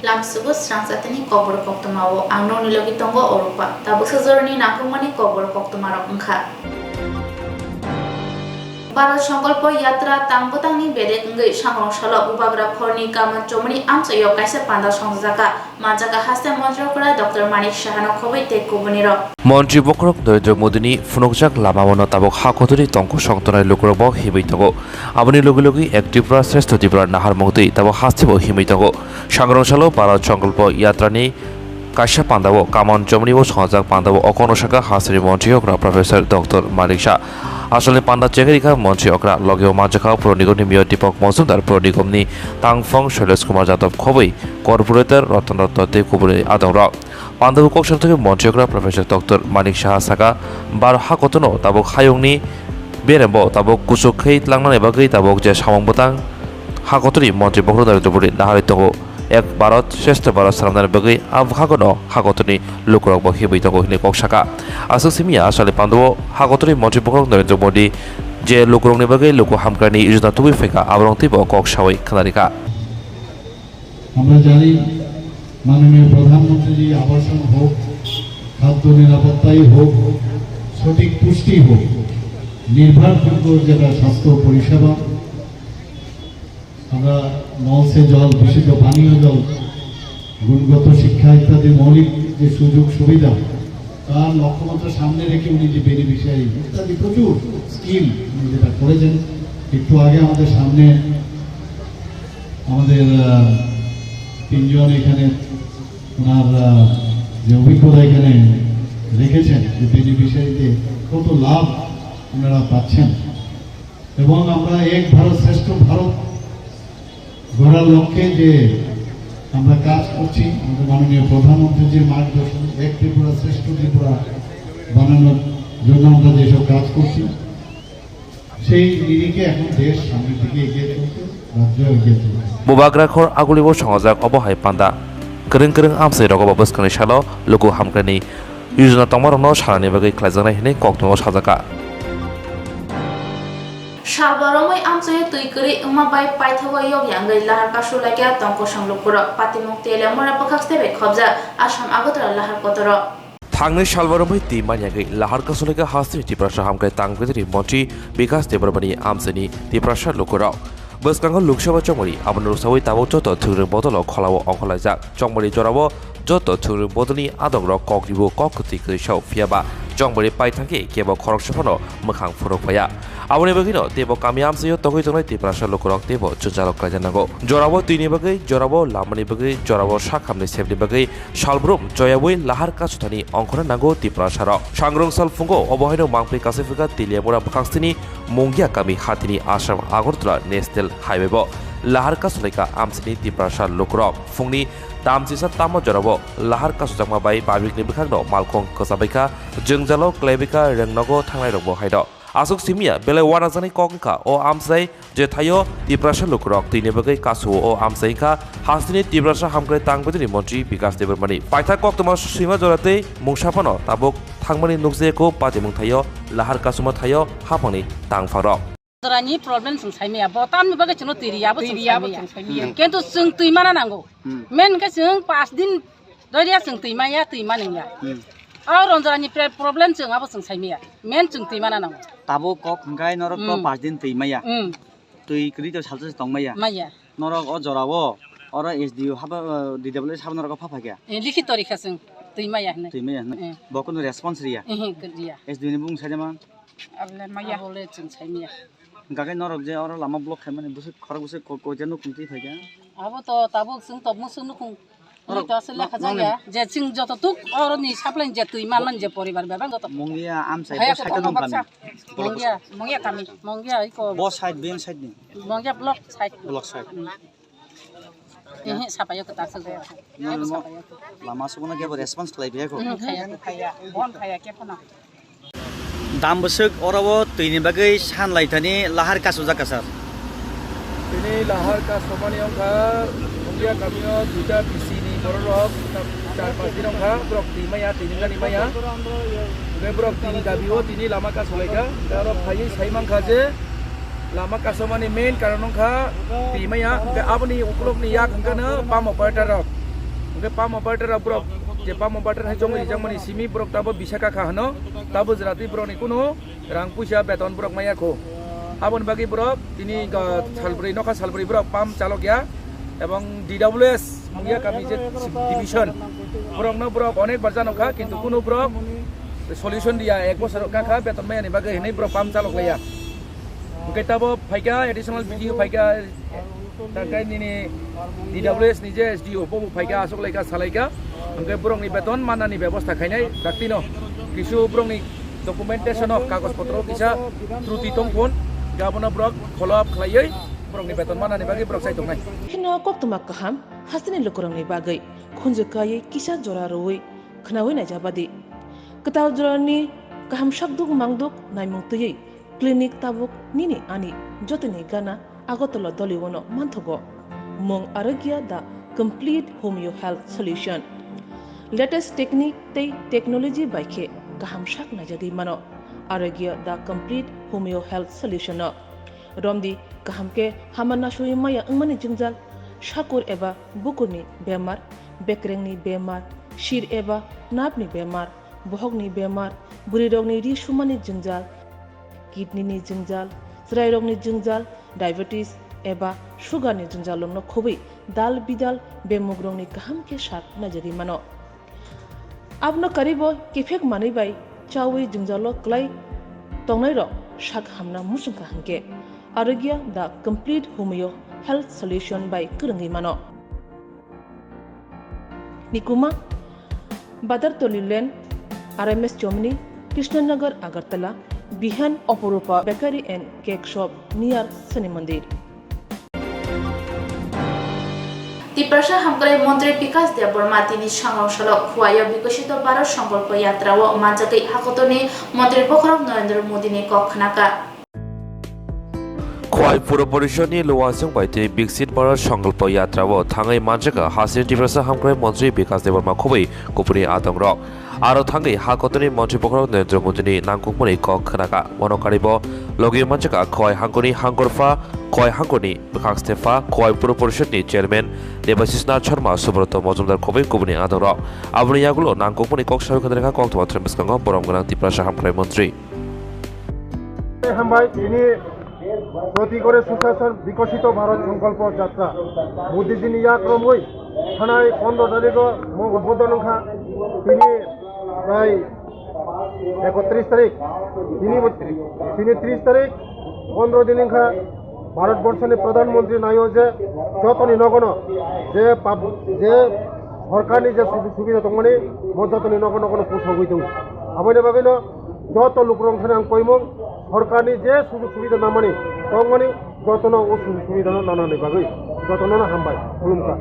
lamsugo srangsatani kobor koktomawo angno nilogi tongo orupa tabo sejorni nakumani kobor koktomarok engkha Bharat Sankalpa Yatra Tangbotangni bedek ngai sangrong salo ubagra khorni kaman chomni amchayo kaisa panda songjaka majaka haste montrokra Dr. Manik Shahano khobai te kubuniro মন্ত্রী বক্রক নরেন্দ্র মোদিনী ফুনকজাক লামাবন তাবক হাকতরি তঙ্ক সংতনাই লোকরব হিमै থাকো আবনি লগে লগে এক ত্রিপুরা শ্রেষ্ঠ ত্রিপুরা নাহার মহতই তাবক হাস্তেব হিमै থাকো সংগ্রহশালো ভারত সংকল্প यात्रानि কাইসা পান্দাবো come on চমনিব সংজাক পান্দাবো অকনশাকা হাসরি মন্ত্রী অকরা professor doctor মানিক শাহ আসলে পান্ডা চেকারিকা মন্ত্রী অকরা লগেও মাজাখা প্রনিগমনি মিয় দীপক মজুমদার প্রনিগমনি তাংফং শৈলেশ কুমার যাদব খবই কর্পোরেটর রতন রত্নতে কুবুরে আদর পান্দাবু কৌশল থেকে মন্ত্রী অকরা প্রফেসর ডক্টর মানিক শাহ সাকা বার হাকতনো তাবক হায়ংনি বেরেম্ব তাবক কুসুখৈ লাংনাनै বাগৈ তাবক যে সামংবতাং হাকতরি মন্ত্রী বক্র নরেন্দ্র মোদী নাহারিতঙ্গ এক ভারত শ্রেষ্ঠ ভারত সামনার বাগৈ আবহাগনো হাগতনি লোকরক হিबै তঙ্গ হিনে ককসাকা আসুসিমিয়া আসলে পান্দব হাগতনি মন্ত্রী বক্র নরেন্দ্র মোদী যে লোকরংনি বাগৈ লোক হামকানি ইজনা তুবি ফেকা আবরংতিব ককসাওই খানারিকা আমরা জানি মাননীয় প্রধানমন্ত্রী আবাসন হোক খাদ্য নিরাপত্তাই হোক সঠিক পুষ্টি হোক নির্ভরযোগ্য যেটা স্বাস্থ্য পরিষেবা আমরা নল সে জল বিশুদ্ধ পানীয় জল গুণগত শিক্ষা ইত্যাদি মৌলিক যে সুযোগ সুবিধা তার লক্ষ্যমাত্রা সামনে রেখে উনি যে বেনিফিশিয়ারি ইত্যাদি প্রচুর স্কিম উনি যেটা করেছেন একটু আগে আমাদের সামনে আমাদের তিনজন এখানে ওনার যে অভিজ্ঞতা এখানে রেখেছেন যে বেনিফিশিয়ারিতে কত লাভ ওনারা পাচ্ছেন এবং আমরা এক ভারত শ্রেষ্ঠ ভারত গড়ার লক্ষ্যে যে আমরা কাজ করছি আমাদের মাননীয় প্রধানমন্ত্রীর মার্গদর্শন এক ত্রিপুরা শ্রেষ্ঠ ত্রিপুরা বানানোর জন্য আমরা যেসব কাজ করছি সেই নিরিখে এখন দেশ সামনের দিকে এগিয়ে চলছে রাজ্য এগিয়ে চলছে বুবাগ্রাখর আগুলিব সংজাক অবহাই পান্দা করং করং আমসাই রগব বস্কানি সালো লোকো হামকানি ইউজনা তমারনো সারানি বাগৈ খ্লাইজানাই হিনে কক্তঙ্গ সাজাকা Shalbaromai amsoye tuikuri umabai paithawa yok yangai lahar kasu lagya tongko sanglupura patimukti lemora pakhakstebe khobja Assam Agotra lahar kotoro থাংनै সালবারमै তিমানিয়াগৈ লাহার কাসুলেগা হাসি ত্রিপ্রাসা হামকাই তাংগেদরি মন্ত্রী বিকাশ দেবরমানি আমসেনি ত্রিপ্রাসা লোকরাও বসকাঙ্গ লোকসভা চমরি আবন রুসাওই তাবো যত থুরং বদল খলাও অখলাইজাক চমরি জরাবো যত থুরং বদলনি আদংর ককরিবো ককতি কৈসাও ফিয়াবা চমরি পাইথাঙ্গে কেব খরক সফানো মোখাং ফুরক ফায়া আবনি বগিনো তেব কামি আমসেयो তগৈ জনাই ত্রিপ্রাসা লোকরক তেব চুচালক কাজানাগো জরাবো তুইনি বগৈ জরাবো লামনি বগৈ জরাবো শাখামনি সেবনি বগৈ সালব্রুম জয়াবই লাহার কাছুথানি অংখনা নাগো ত্রিপ্রাসার সাংরংসাল ফুঙ্গো অবহাইনো মাংপ্রি কাসেফিকা তিলিয়ামুরা বখাংস্তিনি মুঙ্গিয়া কামি হাতিনি আসাম আগরতলা ন্যাশনাল হাইওয়েব লাহার কাছুলাইকা আমসিনি ত্রিপ্রাসা লোকরক ফুংনি तामसिसा तामो जराबो लाहार कासुजामा बाय बाबिकनि बिखागनो मालखं कसाबायका जोंजालो क्लेबिका रेंनगो थांनाय रगबो हायद आसुक सिमिया बेले वानाजानि कंका ओ आमसाय जे थायो टिप्रासा लोकरक तिनि बगै कासु ओ आमसायका हासनि टिप्रासा हामग्रे तांबेदनि मन्त्रि विकास देबरमानि पाइथा कक्तमा सिमा जराते मुंसाफानो ताबक थांमानि नुकजेको पाजेमुं थायो लाहार कासुमा थायो हाफांनि तांफारक Rani problem sung sai mea botan mi bagai chino tiriya sung sai mea kentu sung tui mana nango men ka sung pas din doria sung tui maya ya aur onjarani problem sung abo sung sai mea men sung tui mana nango tabo kok ngai norok to pas din tui maya tui kri to salsa tong maya norok o jorabo ora sdu haba dw haba norok pha kya likhi tarikha sung tui maya bokon response riya sdu ni bung sajama abla maya hole sung sai mea gagai norok je ora lama block khaimani busu khara busu ko jenu kumti phaiga abo to tabuk sung tobmu sung nukung ora to asle lekha jaya je sing joto tuk ora ni supply je tui man je poribar bebang joto mongia am side bo side nom kami mongia kami mongia iko bo side ben side ni mongia block side sapaya ke tak saja lama subuna ke response lai bia ko khaya bon khaya ke phana दाम बसक अरबो तैनि बागै सान लाइथानि लाहार कासु जाकासार ini lahar ka somani angka mungia kamio duita pisini borok char pasti angka brok timaya tiningani maya ge brok tini dabio tini lama ka solaika daro phai saimang khaje lama ka somani main karon angka timaya ge abni uklok ni yak angka na pam operator rok Oke pam operator brok je pam operator hai jomri jamani simi brok tabo bisa ka hano tabo jerati brok ni kuno rang puisa beton brok maya ko abon bagi brok ini ke salbri noka salbri brok pam calok ya এবং DWS মুগিয়া কামি যে division Brock no brok অনেক বারজানো খা কিন্তু কোনো Brock solution দিয়া এক বছর কাকা বেতন মায়া নি বাগে হেনে ব্রক পাম চালক লাইয়া কেতাবো ফাইকা এডিশনাল ভিডিও ফাইকা তাকাই নিনি DWS নিজে SDO পবু ফাইকা আসক লাইকা সালাইকা ওকে ব্রক নি বেতন মানানি ব্যবস্থা খাইনাই রাখতিনো কিছু ব্রক নি ডকুমেন্টেশন অফ কাগজপত্র কিসা ত্রুটি তংফোন গাবনা ব্রক ফলো আপ খাইयै brok ni beton mana ni bagi brok sai tongnai hino kok tumak kaham hasini lokorang ni bagai khunje kai kisa jora roi khnawi na jabadi ketaw jorani kaham shakduk mangduk naimung tuyei clinic tabuk nini ani jotini gana agotolo doliwono manthogo mong arogya da complete homeo health solution latest technique tei technology baikhe kaham shak na jagi mano arogya da complete homeo health solution romdi kahamke hamana shui maya angmani jingjal shakur eba bukurni bemar bekrengni bemar shir eba napni bemar bohogni bemar buri rogni ri shumani jingjal kidney ni jingjal srai rogni jingjal diabetes eba sugar ni jingjal lomno khobi dal bidal bemugrongni kahamke shak najari mano abno karibo kifek mani bai chawi jingjalo klai tongnai ro shak hamna musungka hangke Arogya the complete homeo health solution by Kurangi Mano. Nikuma Badar Tolilen RMS Chomni Krishnanagar Agartala Bihan Oporupa Bakery and Cake Shop near Sani Mandir. Tripura হামকলে মন্ত্রী বিকাশ দেববর্মা তিনি সংরক্ষণ খুয়াইয়া বিকশিত ভারত সংকল্প যাত্রা ও মানজাগৈ হাকতনি মন্ত্রী পখরক নরেন্দ্র মোদীনি কখনাকা খোয়াই পুর পরিষদনি লোয়াসং বাইতে বিকশিত ভারত সংকল্প যাত্রা ও থাঙ্গাই মানজাগা হাসিন ত্রিপুরা হামকলে মন্ত্রী বিকাশ দেববর্মা খুবই কুপুনি আতং রক আরো থাঙ্গাই হাকতনি মন্ত্রী পখরক নরেন্দ্র মোদীনি নাংকুকমনি কখনাকা মনকারিব লগি মানজাগা খোয়াই হাঙ্গনি হাঙ্গরফা খোয়াই হাঙ্গনি বিকাশ দেফা খোয়াই পুর পরিষদনি চেয়ারম্যান দেবাশিস নাথ শর্মা সুব্রত মজুমদার খুবই কুপুনি আতং রক আবনি ইয়াগুলো নাংকুকমনি কক সাহিত্য রেখা কক তোমাত্র বিস্কাঙ্গ বরমগনা ত্রিপুরা হামকলে মন্ত্রী হামবাই তিনি প্রতি করে সুশাসন বিকশিত ভারত সংকল্প যাত্রা মোদীজি ইয়াক্রমই থানায় 15 তারিখ মোক উদ্বোধন খা তিনি প্রায় 31 তারিখ তিনি 30 তারিখ 15 দিন খা ভারতবর্ষের প্রধানমন্ত্রী নাই যে যতনি নগণ যে সরকারি যে সুবিধা তংমানি মতনি নগণ নগণ পুষগৈ দৌ আবনে বাবেন যত লোকরং থানে আং কইমং সরকারি যে সুযোগ সুবিধা নামানি তংমানি যতন ও সুযোগ সুবিধা নানানি বাগৈ যতন হামবাই খুলুমকা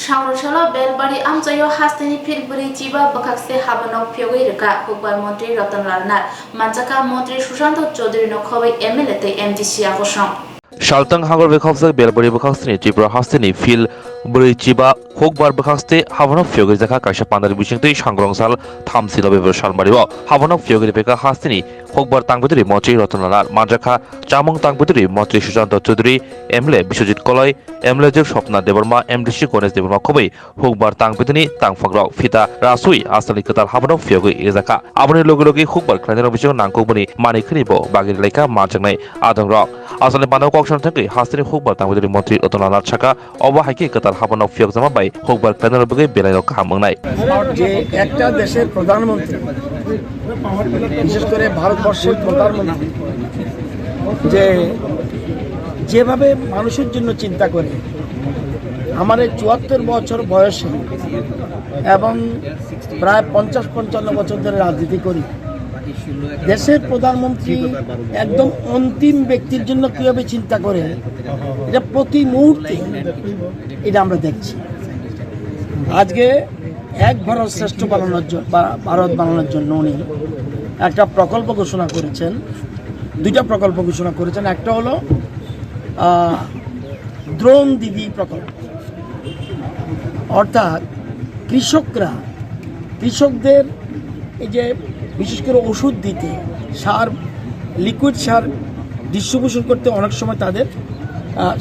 সংরক্ষণ বেলবাড়ি আমজয় হাস্তেনি ফিরবুরি চিবা বখাকসে হাবানক ফিয়গৈ রেখা হুকবার মন্ত্রী রতনলাল নাথ মানজাকা মন্ত্রী সুশান্ত চৌধুরী নখবৈ এমএলএ তে এমডিসি আকর্ষণ শালতাং হাগর বেখাকসে বেলবাড়ি বেখাকসে ত্রিপুরা হাস্তেনি ফিল বুড়ি চিবা হুকবার বেখাকসে হাবানক ফিয়গৈ জাখা কাইসা পান্দারি বিশিংতৈ সংগ্রংসাল থামছিল বেবর সালমারিব হাবানক ফিয়গৈ বেকা হাস্তেনি হুকবার তাংবেদুরি মন্ত্রী রতনলাল মানজাখা চামং তাংবেদুরি মন্ত্রী সুশান্ত চৌধুরী এমএলএ বিশ্বজিৎ কলয় এমএলএ জেব স্বপ্না দেববর্মা এমডিসি গণেশ দেববর্মা খুবই হুকবার তাংবেদুনি তাংফাগ্রাও ফিতা রাসুই আসালি কতাল হাবানক ফিয়গৈ এজাকা আবনি লগে লগে হুকবার খাইনার বিশং নাংকুকমনি মানিখনিব বাগির লেখা মানজাংনাই আদং রক আসলে মানব ককশন থেকে হাস্তেনি হুকবার তাংবেদুরি মন্ত্রী রতনলাল ছাকা অবহাইকে কতাল হাবানক ফিয়গ জামা বাই হুকবার খাইনার বগে বেলাইনক কাহামংনাই যে একটা দেশের প্রধানমন্ত্রী বিশেষ করে ভারতবর্ষের প্রধানমন্ত্রী যেভাবে মানুষের জন্য চিন্তা করে আমার 74 বছর বয়সে এবং প্রায় 50-55 বছর ধরে রাজনীতি করি দেশের প্রধানমন্ত্রী একদম অন্তিম ব্যক্তির জন্য কিভাবে চিন্তা করে এটা প্রতি মুহূর্তে এটা আমরা দেখছি আজকে এক ভারত শ্রেষ্ঠ ভারত বানানোর জন্য উনি একটা প্রকল্প ঘোষণা করেছেন দুইটা প্রকল্প ঘোষণা করেছেন একটা হলো দ্রোণ দিদি প্রকল্প অর্থাৎ কৃষকদের এই যে বিশেষ করে ওষুধ দিতে সার লিকুইড সার ডিস্ট্রিবিউশন করতে অনেক সময় তাদের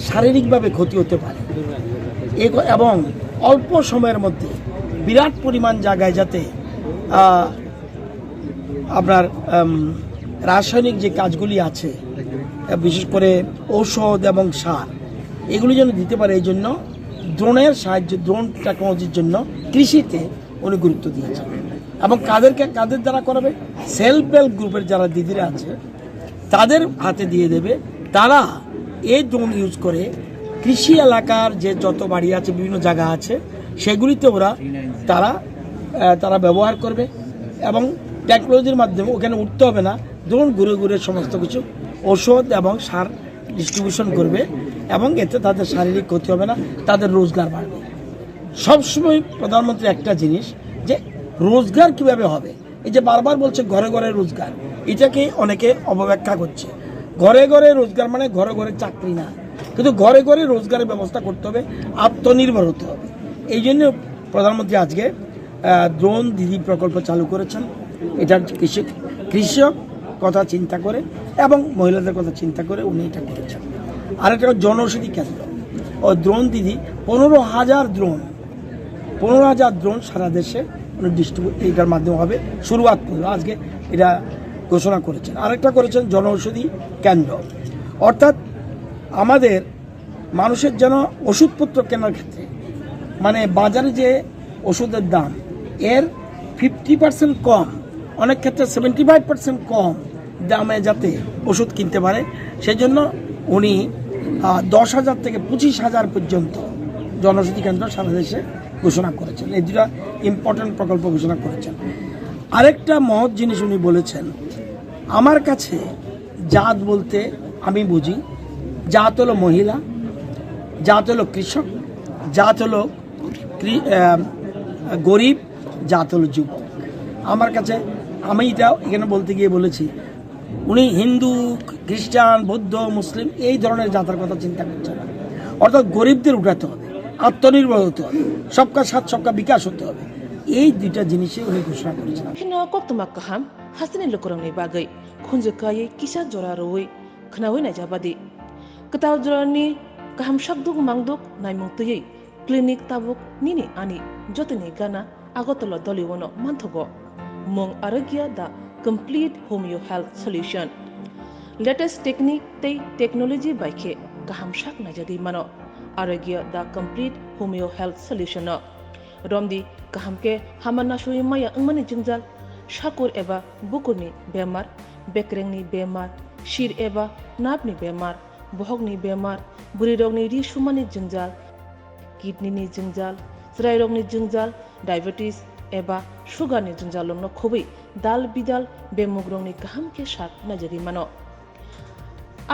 শারীরিকভাবে ক্ষতি হতে পারে এবং অল্প সময়ের মধ্যে বিরাট পরিমাণ জায়গায় যাতে আপনার রাসায়নিক যে কাজগুলি আছে, বিশেষ করে ঔষধ এবং সার, এগুলি যেন দিতে পারে, এই জন্য ড্রোনের সাহায্যে, ড্রোন টেকনোলজির জন্য কৃষিতে উনি গুরুত্ব দিয়েছেন। এবং কাদের দ্বারা করাবে? সেলফ হেল্প গ্রুপের যারা দিদিরা আছে তাদের হাতে দিয়ে দেবে। তারা এই ড্রোন ইউজ করে কৃষি এলাকার যে যত বাড়ি আছে, বিভিন্ন জায়গা আছে, সেগুলিতে তারা ব্যবহার করবে এবং টেকনোলজির মাধ্যমে ওখানে উঠতে হবে না, ড্রোন ঘুরে ঘুরে সমস্ত কিছু ওষুধ এবং সার ডিস্ট্রিবিউশন করবে এবং এতে তাদের শারীরিক ক্ষতি হবে না, তাদের রোজগার বাড়বে। সবসময় প্রধানমন্ত্রী একটা জিনিস যে রোজগার কিভাবে হবে, এই যে বারবার বলছে ঘরে ঘরে রোজগার, এটাকে অনেকে অবব্যাখ্যা করছে। ঘরে ঘরে রোজগার মানে ঘরে ঘরে চাকরি না, কিন্তু ঘরে ঘরে রোজগারের ব্যবস্থা করতে হবে, আত্মনির্ভর হতে হবে। এই জন্য প্রধানমন্ত্রী আজকে ড্রোন দিদি প্রকল্প চালু করেছেন। এটা কৃষক কথা চিন্তা করে এবং মহিলাদের কথা চিন্তা করে উনি এটা করেছেন। আরেকটা জনৌষধি কেন্দ্র ও ড্রোন দিদি 15,000 ড্রোন সারা দেশে উনি এটার মাধ্যমে হবে, শুরুয়াত করলো আজকে, এটা ঘোষণা করেছেন। আরেকটা করেছেন জনৌষধি কেন্দ্র, অর্থাৎ আমাদের মানুষের যেন ওষুধপত্র কেনার ক্ষেত্রে, মানে বাজারে যে ওষুধের দাম এর 50% কম, অনেক ক্ষেত্রে 75% কম দামে যাতে ওষুধ কিনতে পারে, সেই জন্য উনি 10,000 থেকে 25,000 পর্যন্ত জনৌষধি কেন্দ্র সারা দেশে ঘোষণা করেছেন। এই দুটা ইম্পর্টেন্ট প্রকল্প ঘোষণা করেছেন। আরেকটা মহৎ জিনিস উনি বলেছেন, আমার কাছে জাত বলতে আমি বুঝি, জাত হলো মহিলা, জাত হলো কৃষক, জাত হলো গরিব, জাত হলো যুবক। আমার কাছে, আমি এটা এখানে বলতে গিয়ে বলেছি, উনি হিন্দু, খ্রিস্টান, বৌদ্ধ, মুসলিম এই ধরনের জাতের কথা চিন্তা করছেন না। অর্থাৎ গরিবদের উঠাতে হবে, আত্মনির্ভর হতে হবে, সবকা সাথ সবকা বিকাশ হতে হবে, এই দুইটা জিনিসই উনি ঘোষণা করেছেন। কক্তমা কাহাম হাসিনি লোকরংনি বাগৈ খুনজকাयै কিসা জরা রই খনাওই নাইজাবাদি কতাও জরানি কাহাম শাকদুক মাংদুক নাইমুতयै ক্লিনিক তাবুক নিনি আনি যতনি গানা আগতল দলিওনো मानथगो mong aragya da complete homeo health solution latest technique tei technology baikhe kaham shak najadi mano aragya da complete homeo health solution no romdi kaham ke hamana shui maya angmani jingjal shakur eba bukurni bemar bekrengni bemar shir eba napni bemar bohogni bemar buri rogni ri shumani jingjal kidney ni jingjal srai rogni jingjal diabetes एबा sugar नि जंजालंनो खोबै दाल बिदाल बेमुग्रंनि गाहाम के शाक नजरि मानो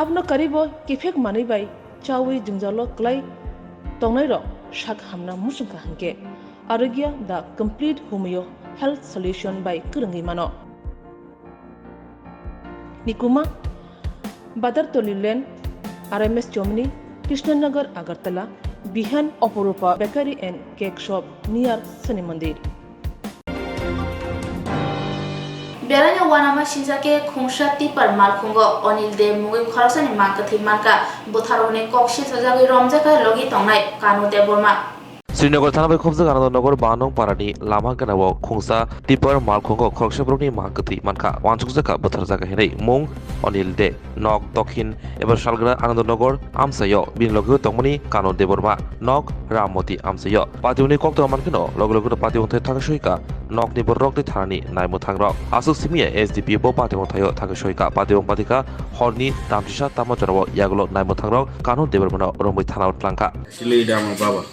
आपनो करिबो केफेक मानै बाय चावै जंजालो क्लाय तंनाय र शाक हामना मुसुंका हंके आरोग्य दा कंप्लीट होमियो हेल्थ सॉल्यूशन बाय करंगि मानो निकुमा बादर तोलिलेन आरएमएस चोमनी कृष्णनगर अगरतला बिहान Aparupa bakery and cake shop near Shani Mandir बेलानि वानामा सिजाके खुंसा टिपार मालखुंगो अनिल दे मुगै खरसानि मांकथि मानका बुथारौनि कक्सि सजागै रमजाका लगी तंनाय कानु दे बर्मा श्रीनगर थाना बै खबजक आनन्दनगर बानं पारानि लामा गनाव खुंसा टिपार मालखुंगो खरसाब्रनि मांकथि मानका वानसुकजाका बुथारजाका हेनै मुं अनिल दे नक दक्षिण एबा सालग्रा आनन्दनगर आमसायो बिनलगो तंमनि कानु दे बर्मा नक राममती आमसायो पातिउनि कक्तो मानकिनो लगलगो पातिउन्थे थाकासयका नकनि बररकनि थानानि नायमु थांग्रक आसुक सिमिया एसडीपी बो पातिउन थायो थाकासयका पातिउन पातिका हरनि दामतिसा तामजराव यागलो नायमु थांग्रक कानु दे बर्मानो रमै थानाव tlangka ছিলে এটা আমার বাবা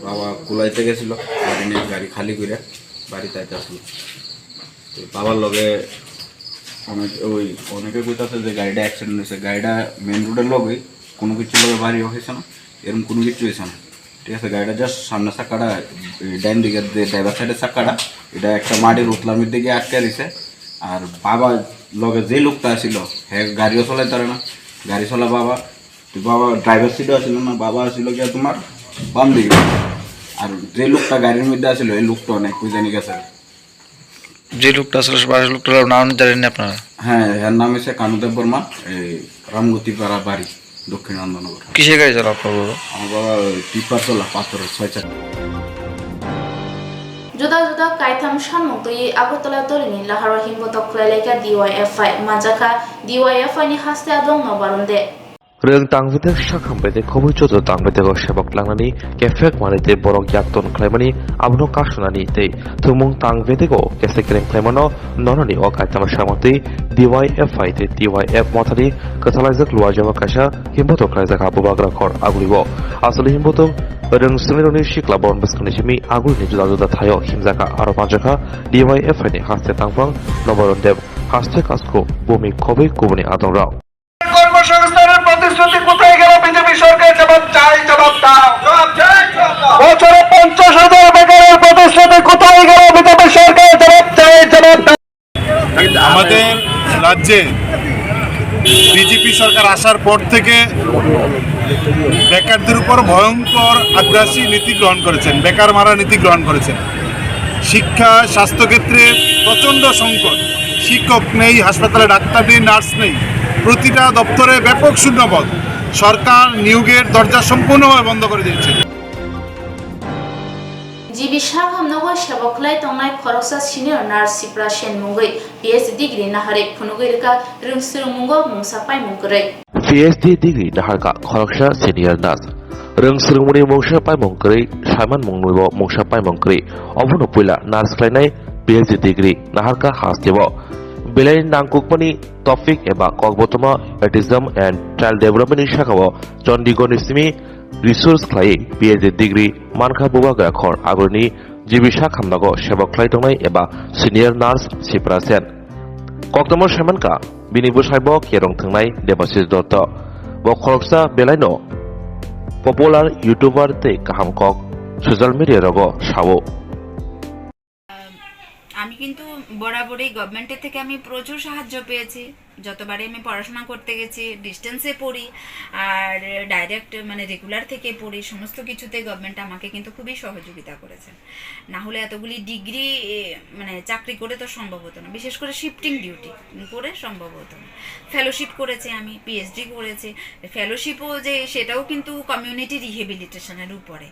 বাবা কুলাইতে গেছিল গাড়ি নিয়ে গাড়ি খালি করে বাড়িতে আসলো তো বাবার লগে অনেকে কইতাছে যে গাড়িটা অ্যাক্সিডেন্ট হয়েছে গাড়িটা মেন রোডের লগে কোনো কিছু লগে বাড়ি হয়েছে না এরকম কোনো কিছু হয়েছে না ঠিক আছে গাড়িটা জাস্ট সামনে চাকাটা ডাইন দিকে ড্রাইভার সাইডের চাকাটা এটা একটা মাটির উতলামির দিকে আটকে দিছে আর বাবা লগে যে লোকটা ছিল হ্যাঁ গাড়িও চলাই পারে না গাড়ি চলা বাবা বাবা ড্রাইভার সিটও আসছিল না বাবা আসছিল কি তোমার বাম দিকে আর যে লোকটা গাড়ির মধ্যে আসছিল এই লোকটা অনেক জানি গেছে যে লোকটা আসলে লোকটার নাম জানেন না আপনারা? হ্যাঁ এর নাম হচ্ছে কানুদেব বর্মা এই রামগতি পাড়া বাড়ি দক্ষিণ আনন্দনগর। কিসের গাড়ি চালা আপনার বাবা? আমার বাবা টিপার চলা পাথরের 6-4। जुदा जुदा कायथाम सानमुं तोयै आगरतला दलनि लाहाराव हिमबतक खलायलायगा DYFI मानजाखा DYFI नि हास्ताया दं नबारुंदे Reng tangvedek shakhambede khobu joto tangvedek sebak langnani kefek manite borok yakton khlaimani abno kasunani tei thumung tangvedeko kesekreng khlaimano nonani o kaitama samati DYFI te DYF mothani kathalajak luajaba kaisa himbotok khlaijak abubagra khor agulibo asli himbotok reng smironi shikla bon beskani simi agulni juda juda thayo himjaka aro panjaka DYFI ni haste tangpang noborondeb haste kasko bumi khobe kubuni adongrao কর্মসংস্থানের প্রতিশ্রুতি কোথায় গেল? BJP সরকার জবাব চাই, জবাব দাও। বছরে 50,000 বেকারের প্রতিশ্রুতি কোথায় গেল? বিজেপি সরকার জবাব চাই, জবাব দাও। আমাদের রাজ্যে বিজেপি সরকার আসার পর থেকে বেকারদের উপর ভয়ঙ্কর আগ্রাসী নীতি গ্রহণ করেছেন, বেকার মারা নীতি গ্রহণ করেছেন। শিক্ষা স্বাস্থ্যক্ষেত্রে প্রচণ্ড সংকট, শিক্ষক নেই, হাসপাতালে ডাক্তার নেই, নার্স নেই, প্রতিটা দপ্তরে ব্যাপক শূন্যপদ। সরকার নিয়োগের দরজা সম্পূর্ণভাবে বন্ধ করে দিয়েছে। জিবি সাহামনগো সেবকলাই তংনাই খরকসা সিনিয়র নার্স সিপ্রা সেন মুঙ্গৈ PhD ডিগ্রি নাহারে ফুনুগৈরকা রংসুরমুঙ্গো মুংসাপাই মুঙ্গरै PhD degree naharka khoroksa senior nas reng srungmuni mungsa pai mongkrei saiman mongnuibo mungsa pai mongkrei obono puila nas khlainai PhD degree naharka hastebo belai nangkukmani topic eba kokbotoma autism and child development ni shakao chandigarh ni simi resource khlai PhD degree mankha bubaga khor agurni jibisha khamnago sebok khlai tongnai eba senior nurse siprasen koktomo semanka bini busaibo kerong thangnai Debasis Dotto bo khoroksa belaino popular youtuber te kaham kok social media rogo sawo আমি কিন্তু বরাবরই গভর্নমেন্টের থেকে আমি প্রচুর সাহায্য পেয়েছি। যতবারই আমি পড়াশোনা করতে গেছি, ডিস্টেন্সে পড়ি আর ডাইরেক্ট মানে রেগুলার থেকে পড়ি, সমস্ত কিছুতে গভর্নমেন্ট আমাকে কিন্তু খুবই সহযোগিতা করেছেন। না হলে এতগুলি ডিগ্রি মানে চাকরি করে তো সম্ভব হতো না, বিশেষ করে শিফটিং ডিউটি করে সম্ভব হতো না। ফেলোশিপ করেছি আমি, PhD করেছি। ফেলোশিপও যে সেটাও কিন্তু কমিউনিটি রিহেবিলিটেশনের উপরে,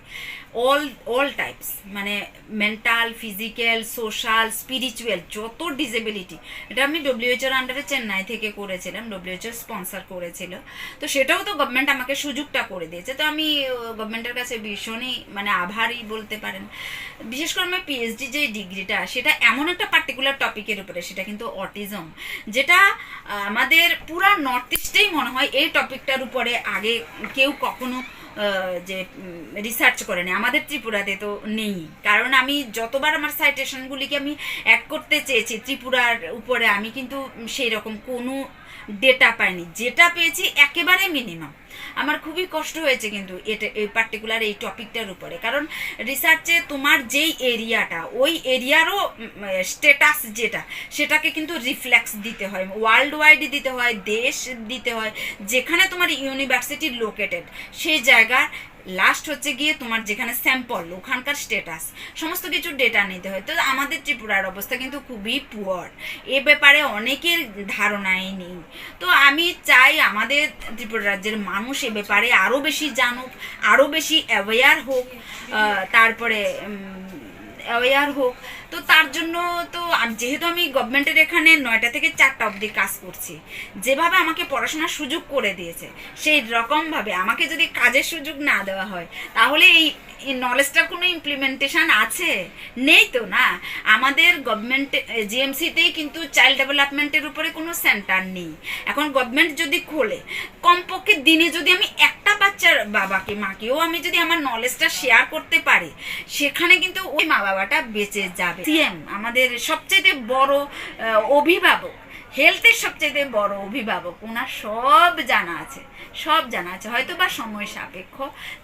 অল টাইপস মানে মেন্টাল, ফিজিক্যাল, সোশ্যাল, স্পিরিচুয়াল যত ডিসেবিলিটি, এটা আমি WHO আন্ডারে চেন্নাই থেকে করেছিলাম, WHO স্পন্সর করেছিল। তো সেটাও তো গভর্নমেন্ট আমাকে সুযোগটা করে দিয়েছে। তো আমি গভর্নমেন্টের কাছে ভীষণই মানে আভারী বলতে পারেন। বিশেষ করে আমার PhD যে ডিগ্রিটা, সেটা এমন একটা পার্টিকুলার টপিকের উপরে, সেটা কিন্তু অটিজম, যেটা আমাদের পুরা নর্থ ইস্টেই মনে হয় এই টপিকটার উপরে আগে কেউ কখনো যে রিসার্চ করেনি। আমাদের ত্রিপুরাতে তো নেই, কারণ আমি যতবার আমার সাইটেশনগুলিকে আমি অ্যাড করতে চেয়েছি ত্রিপুরার উপরে, আমি কিন্তু সেই রকম কোনো ডেটা পাইনি। যেটা পেয়েছি একেবারে মিনিমাম। আমার খুবই কষ্ট হয়েছে কিন্তু এটা এই পার্টিকুলার এই টপিকটার উপরে, কারণ রিসার্চে তোমার যেই এরিয়াটা, ওই এরিয়ারও স্ট্যাটাস যেটা, সেটাকে কিন্তু রিফ্লেক্স দিতে হয়, ওয়ার্ল্ড ওয়াইড দিতে হয়, দেশ দিতে হয়, যেখানে তোমার ইউনিভার্সিটি লোকেটেড সেই জায়গার লাস্ট হচ্ছে গিয়ে তোমার যেখানে স্যাম্পল, ওখানকার স্ট্যাটাস, সমস্ত কিছু ডেটা নিতে হয়। তো আমাদের ত্রিপুরার অবস্থা কিন্তু খুবই পুয়ার, এ ব্যাপারে অনেকের ধারণাই নেই। তো আমি চাই আমাদের ত্রিপুরা রাজ্যের মানুষ এ ব্যাপারে আরও বেশি জানুক, আরও বেশি অ্যাওয়্যার হোক, তারপরে অ্যাওয়্যার হোক। তো তার জন্য তো যেহেতু আমি গভর্নমেন্টের এখানে 9টা থেকে 4টা অবধি কাজ করছি, যেভাবে আমাকে পড়াশোনার সুযোগ করে দিয়েছে, সেই রকমভাবে আমাকে যদি কাজের সুযোগ না দেওয়া হয়, তাহলে এই নলেজটার কোনো ইমপ্লিমেন্টেশন আছে? নেই তো না। আমাদের গভর্নমেন্ট GMC-তেই কিন্তু চাইল্ড ডেভেলপমেন্টের উপরে কোনো সেন্টার নেই। এখন গভর্নমেন্ট যদি খোলে, কমপক্ষে দিনে যদি আমি একটা বাচ্চার বাবাকে, মাকেও আমি যদি আমার নলেজটা শেয়ার করতে পারি, সেখানে কিন্তু ওই মা বাবাটা বেঁচে যাবে। CM আমাদের সবচেয়ে বড় অভিভাবক, হেলথের সবচেয়ে বড় অভিভাবক, ওনার সব জানা আছে, সব জানা আছে, হয়তো বা সময় সাপেক্ষ।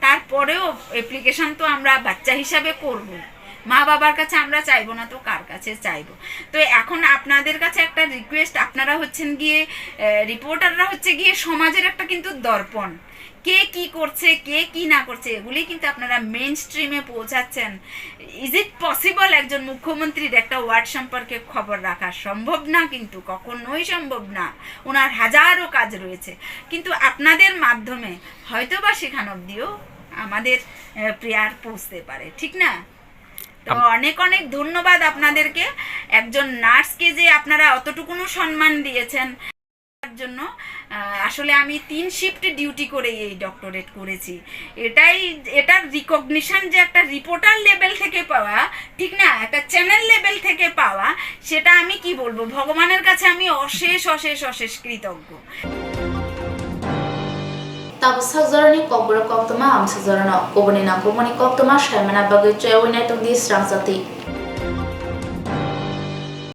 তারপরেও অ্যাপ্লিকেশন তো আমরা বাচ্চা হিসাবে করব, মা বাবার কাছে আমরা চাইবো না তো কার কাছে চাইবো? তো এখন আপনাদের কাছে একটা রিকোয়েস্ট, আপনারা হচ্ছেন গিয়ে রিপোর্টাররা হচ্ছে গিয়ে সমাজের একটা কিন্তু দর্পণ। কে কি করছে কে কি না করছে এগুলি কিন্তু আপনারা মেইন স্ট্রিমে পৌঁছাচ্ছেন। ইজ ইট পসিবল একজন মুখ্যমন্ত্রীর একটা ওয়ার্ড সম্পর্কে খবর রাখা? সম্ভব না, কিন্তু কখনোই সম্ভব না। ওনার হাজারো কাজ রয়েছে, কিন্তু আপনাদের মাধ্যমে হয়তো বা সেখান অবধিও আমাদের প্রেয়ার পৌঁছতে পারে, ঠিক না? তো অনেক অনেক ধন্যবাদ আপনাদেরকে। একজন নার্সকে যে আপনারা অতটুকুনো সম্মান দিয়েছেন জন্য। আসলে আমি 3 শিফট ডিউটি করে এই ডক্টরেট করেছি। এটার রিকগনিশন যে একটা রিপোর্টার লেভেল থেকে পাওয়া, ঠিক না, একটা চ্যানেল লেভেল থেকে পাওয়া, সেটা আমি কি বলবো, ভগবানের কাছে আমি অশেষ অশেষ অশেষ কৃতজ্ঞ। Tabu sakzarani kokbura koktoma am sakzarana kobani na komani koktoma shaimana bagai chayawinai tong di srang sati.